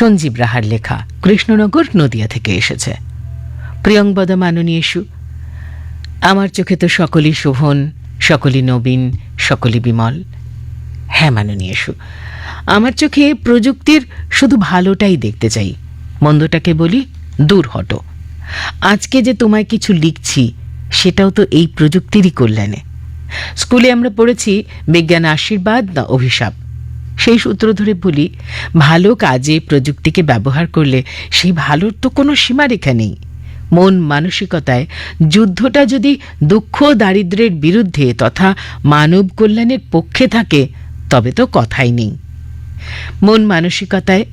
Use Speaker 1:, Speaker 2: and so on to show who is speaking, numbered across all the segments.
Speaker 1: সঞ্জীব রাহার লেখা, কৃষ্ণনগর, নদিয়া থেকে এসেছে। প্রিয়ংবদা মাননীয়েষু, আমার চোখে তো সকলই শোভন, সকলই নবীন, সকলই বিমল। হ্যাঁ মাননীয়েষু, আমার চোখে প্রযুক্তির শুধু ভালোটাই দেখতে চাই, মন্দটাকে বলি দূর হটো। আজকে যে তোমায় কিছু লিখছি সেটাও তো এই প্রযুক্তিরই কল্যাণে। স্কুলে আমরা পড়েছি বিজ্ঞান আশীর্বাদ না অভিশাপ। সেই সূত্র ধরে বলি, ভালো কাজে প্রযুক্তিকে ব্যবহার করলে সেই ভালোর তো কোনো সীমারেখা নেই। মন মানসিকতায় যুদ্ধটা যদি দুঃখ দারিদ্র্যের বিরুদ্ধে তথা মানব কল্যাণের পক্ষে থাকে তবে তো কথাই নেই। মন মানসিকতায়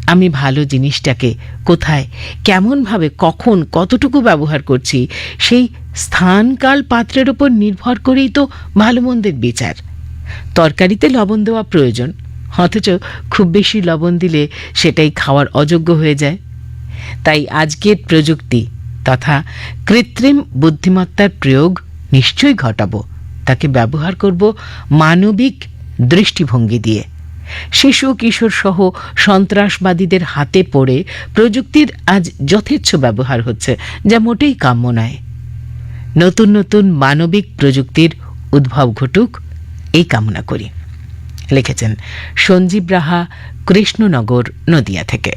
Speaker 1: আমি ভালো জিনিসটাকে কোথায়, কেমনভাবে, কখন, কতটুকু ব্যবহার করছি সেই স্থান কাল পাত্রের উপর নির্ভর করেই তো ভালো মন্দের বিচার। তরকারিতে লবণ দেওয়া প্রয়োজন, অথচ খুব বেশি লবণ দিলে সেটাই খাওয়ার অযোগ্য হয়ে যায়। তাই আজকের প্রযুক্তি তথা কৃত্রিম বুদ্ধিমত্তার প্রয়োগ নিশ্চয়ই ঘটাবো, তাকে ব্যবহার করব মানবিক দৃষ্টিভঙ্গি দিয়ে। শিশু কিশোর সহ সন্ত্রাসবাদীদের হাতে পড়ে প্রযুক্তির আজ যথেচ্ছ ব্যবহার হচ্ছে, যা মোটেই কাম্য নয়। নতুন নতুন মানবিক প্রযুক্তির উদ্ভব ঘটুক এই কামনা করি। লিখেছেন সঞ্জীব রাহা, কৃষ্ণনগর, নদিয়া থেকে।